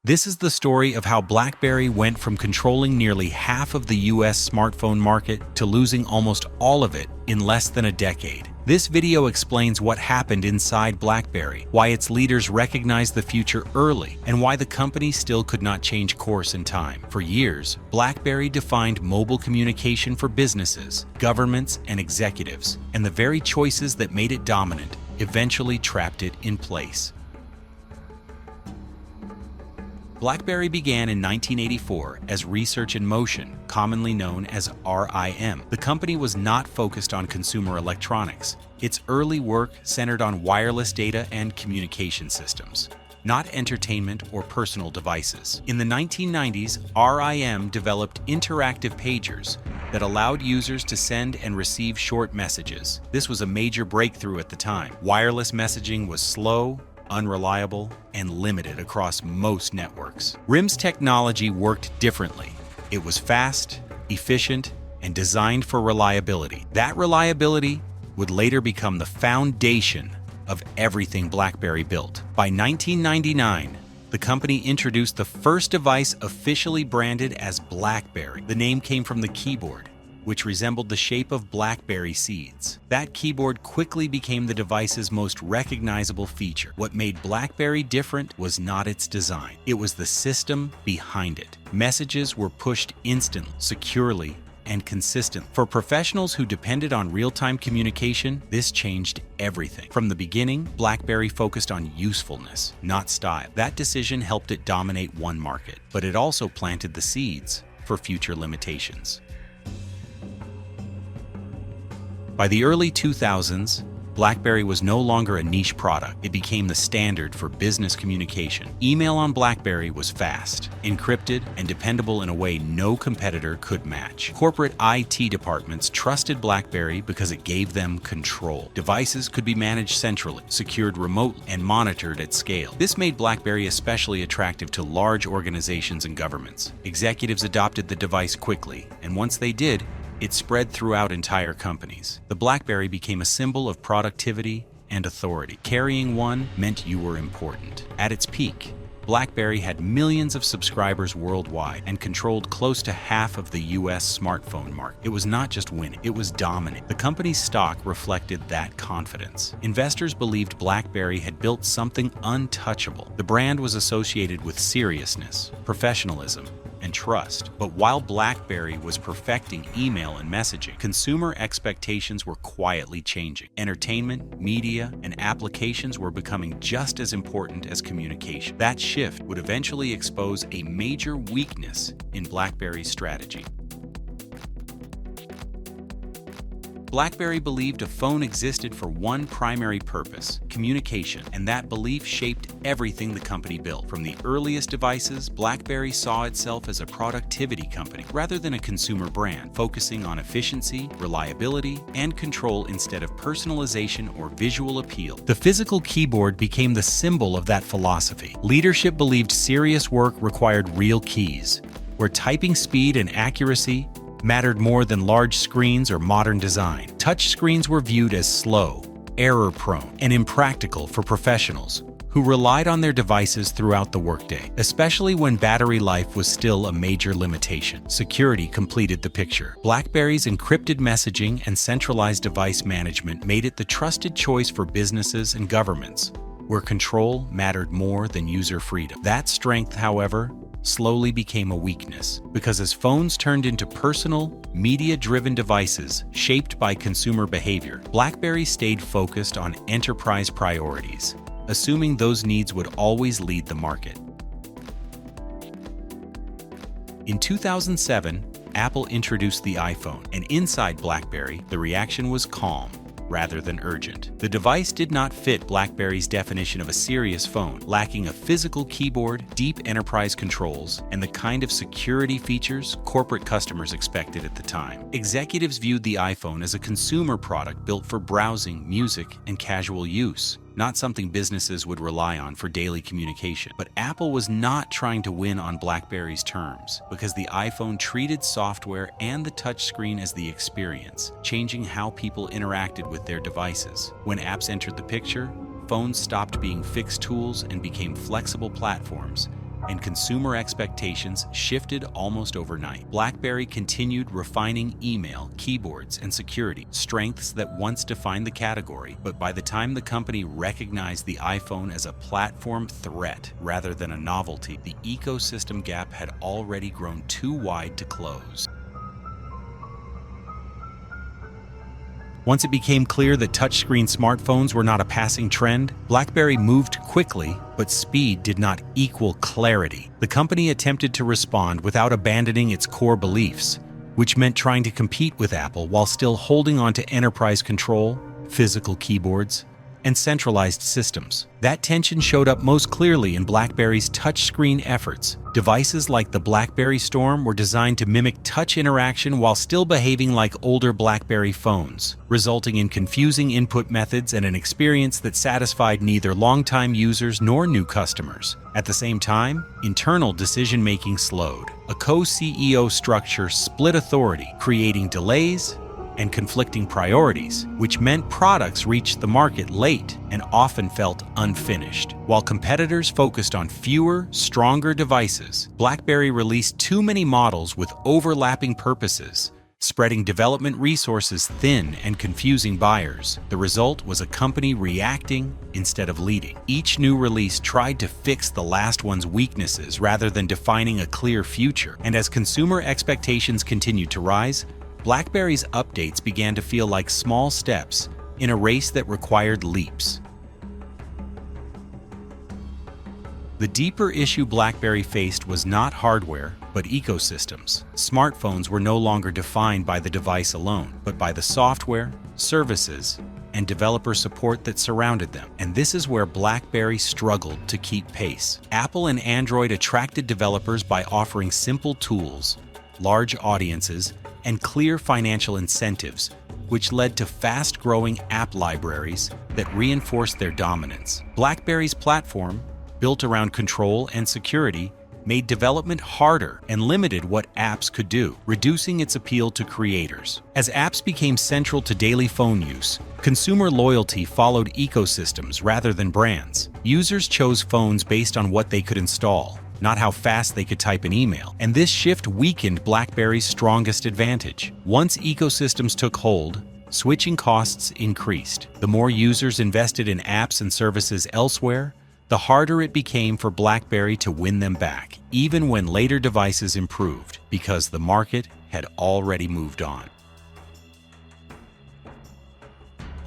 This is the story of how BlackBerry went from controlling nearly half of the US smartphone market to losing almost all of it in less than a decade. This video explains what happened inside BlackBerry, why its leaders recognized the future early, and why the company still could not change course in time. For years, BlackBerry defined mobile communication for businesses, governments, and executives, and the very choices that made it dominant eventually trapped it in place. BlackBerry began in 1984 as Research in Motion, commonly known as RIM. The company was not focused on consumer electronics. Its early work centered on wireless data and communication systems, not entertainment or personal devices. In the 1990s, RIM developed interactive pagers that allowed users to send and receive short messages. This was a major breakthrough at the time. Wireless messaging was slow, unreliable, and limited across most networks. RIM's technology worked differently. It was fast, efficient, and designed for reliability. That reliability would later become the foundation of everything BlackBerry built. By 1999, the company introduced the first device officially branded as BlackBerry. The name came from the keyboard, which resembled the shape of blackberry seeds. That keyboard quickly became the device's most recognizable feature. What made BlackBerry different was not its design. It was the system behind it. Messages were pushed instantly, securely, and consistently. For professionals who depended on real-time communication, this changed everything. From the beginning, BlackBerry focused on usefulness, not style. That decision helped it dominate one market, but it also planted the seeds for future limitations. By the early 2000s, BlackBerry was no longer a niche product. It became the standard for business communication. Email on BlackBerry was fast, encrypted, and dependable in a way no competitor could match. Corporate IT departments trusted BlackBerry because it gave them control. Devices could be managed centrally, secured remotely, and monitored at scale. This made BlackBerry especially attractive to large organizations and governments. Executives adopted the device quickly, and once they did, it spread throughout entire companies. The BlackBerry became a symbol of productivity and authority. Carrying one meant you were important. At its peak, BlackBerry had millions of subscribers worldwide and controlled close to half of the US smartphone market. It was not just winning, it was dominant. The company's stock reflected that confidence. Investors believed BlackBerry had built something untouchable. The brand was associated with seriousness, professionalism, and trust. But while BlackBerry was perfecting email and messaging, consumer expectations were quietly changing. Entertainment, media, and applications were becoming just as important as communication. That shift would eventually expose a major weakness in BlackBerry's strategy. BlackBerry believed a phone existed for one primary purpose: communication, and that belief shaped everything the company built. From the earliest devices, BlackBerry saw itself as a productivity company rather than a consumer brand, focusing on efficiency, reliability, and control instead of personalization or visual appeal. The physical keyboard became the symbol of that philosophy. Leadership believed serious work required real keys, where typing speed and accuracy mattered more than large screens or modern design. Touch screens were viewed as slow, error-prone, and impractical for professionals who relied on their devices throughout the workday, especially when battery life was still a major limitation. Security completed the picture. BlackBerry's encrypted messaging and centralized device management made it the trusted choice for businesses and governments, where control mattered more than user freedom. That strength, however, slowly became a weakness, because as phones turned into personal, media-driven devices shaped by consumer behavior, BlackBerry stayed focused on enterprise priorities, assuming those needs would always lead the market. In 2007, Apple introduced the iPhone, and inside BlackBerry, the reaction was calm rather than urgent. The device did not fit BlackBerry's definition of a serious phone, lacking a physical keyboard, deep enterprise controls, and the kind of security features corporate customers expected at the time. Executives viewed the iPhone as a consumer product built for browsing, music, and casual use, not something businesses would rely on for daily communication. But Apple was not trying to win on BlackBerry's terms, because the iPhone treated software and the touchscreen as the experience, changing how people interacted with their devices. When apps entered the picture, phones stopped being fixed tools and became flexible platforms and consumer expectations shifted almost overnight. BlackBerry continued refining email, keyboards, and security, strengths that once defined the category, but by the time the company recognized the iPhone as a platform threat rather than a novelty, the ecosystem gap had already grown too wide to close. Once it became clear that touchscreen smartphones were not a passing trend, BlackBerry moved quickly, but speed did not equal clarity. The company attempted to respond without abandoning its core beliefs, which meant trying to compete with Apple while still holding on to enterprise control, physical keyboards, and centralized systems. That tension showed up most clearly in BlackBerry's touchscreen efforts. Devices like the BlackBerry Storm were designed to mimic touch interaction while still behaving like older BlackBerry phones, resulting in confusing input methods and an experience that satisfied neither longtime users nor new customers. At the same time, internal decision-making slowed. A co-CEO structure split authority, creating delays and conflicting priorities, which meant products reached the market late and often felt unfinished. While competitors focused on fewer, stronger devices, BlackBerry released too many models with overlapping purposes, spreading development resources thin and confusing buyers. The result was a company reacting instead of leading. Each new release tried to fix the last one's weaknesses rather than defining a clear future. And as consumer expectations continued to rise, BlackBerry's updates began to feel like small steps in a race that required leaps. The deeper issue BlackBerry faced was not hardware, but ecosystems. Smartphones were no longer defined by the device alone, but by the software, services, and developer support that surrounded them. And this is where BlackBerry struggled to keep pace. Apple and Android attracted developers by offering simple tools, large audiences, and clear financial incentives, which led to fast-growing app libraries that reinforced their dominance. BlackBerry's platform, built around control and security, made development harder and limited what apps could do, reducing its appeal to creators. As apps became central to daily phone use, consumer loyalty followed ecosystems rather than brands. Users chose phones based on what they could install, not how fast they could type an email. And this shift weakened BlackBerry's strongest advantage. Once ecosystems took hold, switching costs increased. The more users invested in apps and services elsewhere, the harder it became for BlackBerry to win them back, even when later devices improved, because the market had already moved on.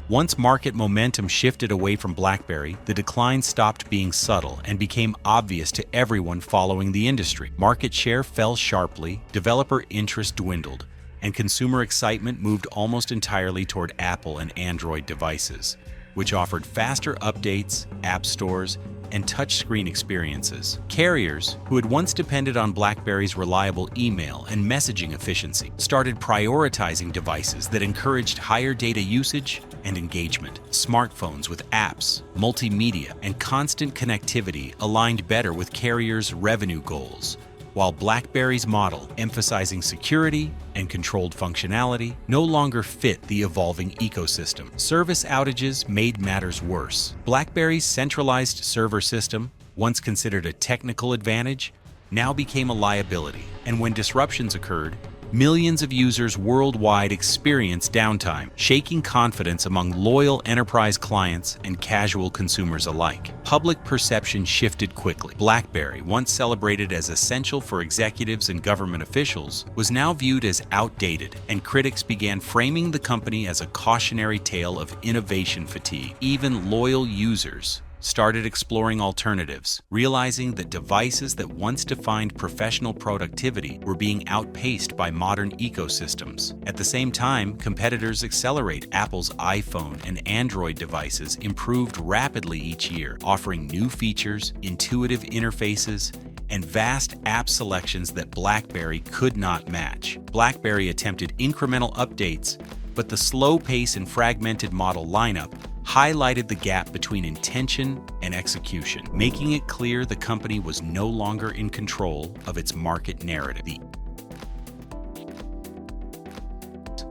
Once market momentum shifted away from BlackBerry, the decline stopped being subtle and became obvious to everyone following the industry. Market share fell sharply, developer interest dwindled, and consumer excitement moved almost entirely toward Apple and Android devices, which offered faster updates, app stores, and touchscreen experiences. Carriers, who had once depended on BlackBerry's reliable email and messaging efficiency, started prioritizing devices that encouraged higher data usage and engagement. Smartphones with apps, multimedia, and constant connectivity aligned better with carriers' revenue goals, while BlackBerry's model, emphasizing security and controlled functionality, no longer fit the evolving ecosystem. Service outages made matters worse. BlackBerry's centralized server system, once considered a technical advantage, now became a liability. And when disruptions occurred, millions of users worldwide experienced downtime, shaking confidence among loyal enterprise clients and casual consumers alike. Public perception shifted quickly. BlackBerry, once celebrated as essential for executives and government officials, was now viewed as outdated, and critics began framing the company as a cautionary tale of innovation fatigue. Even loyal users started exploring alternatives, realizing that devices that once defined professional productivity were being outpaced by modern ecosystems. At the same time, competitors accelerate. Apple's iPhone and Android devices improved rapidly each year, offering new features, intuitive interfaces, and vast app selections that BlackBerry could not match. BlackBerry attempted incremental updates, but the slow pace and fragmented model lineup highlighted the gap between intention and execution, making it clear the company was no longer in control of its market narrative.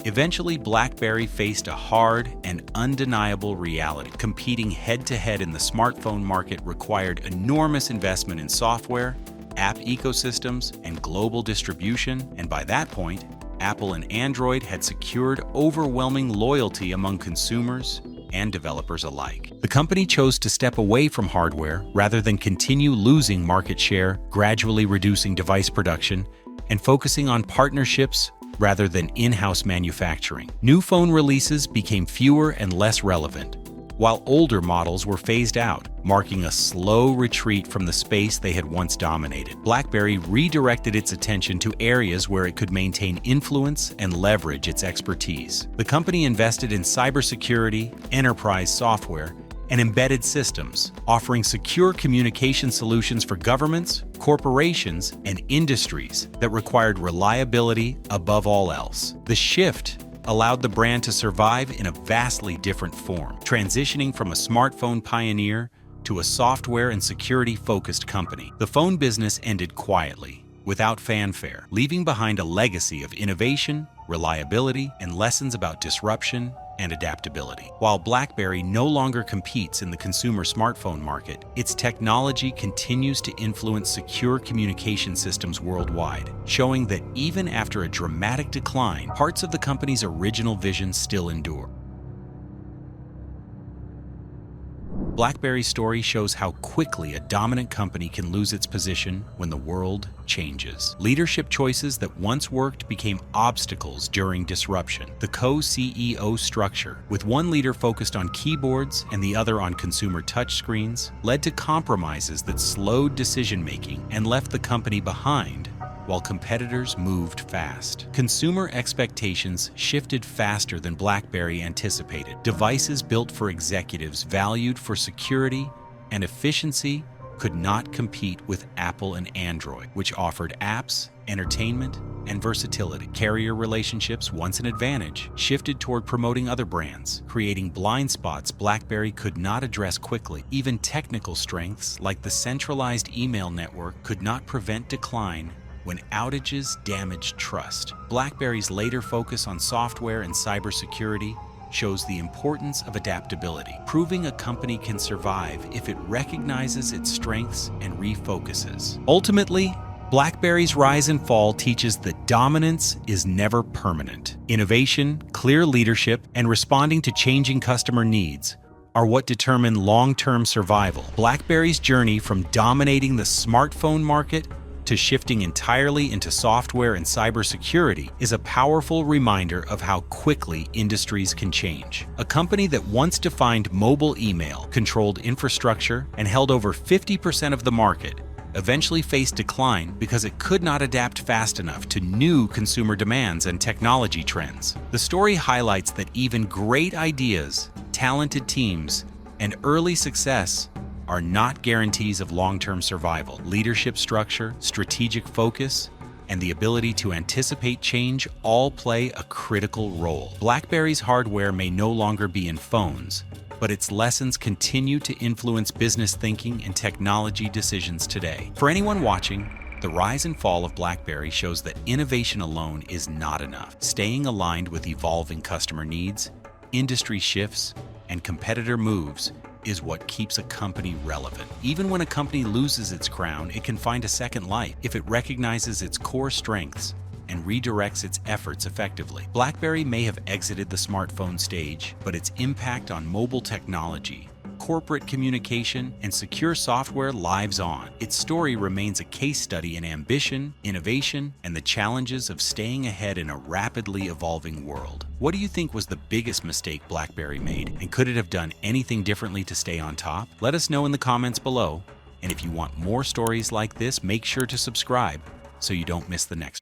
Eventually, BlackBerry faced a hard and undeniable reality. Competing head-to-head in the smartphone market required enormous investment in software, app ecosystems, and global distribution, and by that point, Apple and Android had secured overwhelming loyalty among consumers and developers alike. The company chose to step away from hardware rather than continue losing market share, gradually reducing device production, and focusing on partnerships rather than in-house manufacturing. New phone releases became fewer and less relevant, while older models were phased out, marking a slow retreat from the space they had once dominated. BlackBerry redirected its attention to areas where it could maintain influence and leverage its expertise. The company invested in cybersecurity, enterprise software, and embedded systems, offering secure communication solutions for governments, corporations, and industries that required reliability above all else. The shift allowed the brand to survive in a vastly different form, transitioning from a smartphone pioneer to a software and security-focused company. The phone business ended quietly, without fanfare, leaving behind a legacy of innovation, reliability, and lessons about disruption and adaptability. While BlackBerry no longer competes in the consumer smartphone market, its technology continues to influence secure communication systems worldwide, showing that even after a dramatic decline, parts of the company's original vision still endure. BlackBerry's story shows how quickly a dominant company can lose its position when the world changes. Leadership choices that once worked became obstacles during disruption. The co-CEO structure, with one leader focused on keyboards and the other on consumer touchscreens, led to compromises that slowed decision-making and left the company behind while competitors moved fast. Consumer expectations shifted faster than BlackBerry anticipated. Devices built for executives valued for security and efficiency could not compete with Apple and Android, which offered apps, entertainment, and versatility. Carrier relationships, once an advantage, shifted toward promoting other brands, creating blind spots BlackBerry could not address quickly. Even technical strengths, like the centralized email network, could not prevent decline when outages damaged trust. BlackBerry's later focus on software and cybersecurity shows the importance of adaptability, proving a company can survive if it recognizes its strengths and refocuses. Ultimately, BlackBerry's rise and fall teaches that dominance is never permanent. Innovation, clear leadership, and responding to changing customer needs are what determine long-term survival. BlackBerry's journey from dominating the smartphone market to shifting entirely into software and cybersecurity is a powerful reminder of how quickly industries can change. A company that once defined mobile email, controlled infrastructure, and held over 50% of the market eventually faced decline because it could not adapt fast enough to new consumer demands and technology trends. The story highlights that even great ideas, talented teams, and early success are not guarantees of long-term survival. Leadership structure, strategic focus, and the ability to anticipate change all play a critical role. BlackBerry's hardware may no longer be in phones, but its lessons continue to influence business thinking and technology decisions today. For anyone watching, the rise and fall of BlackBerry shows that innovation alone is not enough. Staying aligned with evolving customer needs, industry shifts, and competitor moves is what keeps a company relevant. Even when a company loses its crown, it can find a second life if it recognizes its core strengths and redirects its efforts effectively. BlackBerry may have exited the smartphone stage, but its impact on mobile technology, corporate communication, and secure software lives on. Its story remains a case study in ambition, innovation, and the challenges of staying ahead in a rapidly evolving world. What do you think was the biggest mistake BlackBerry made, and could it have done anything differently to stay on top? Let us know in the comments below, and if you want more stories like this, make sure to subscribe so you don't miss the next one.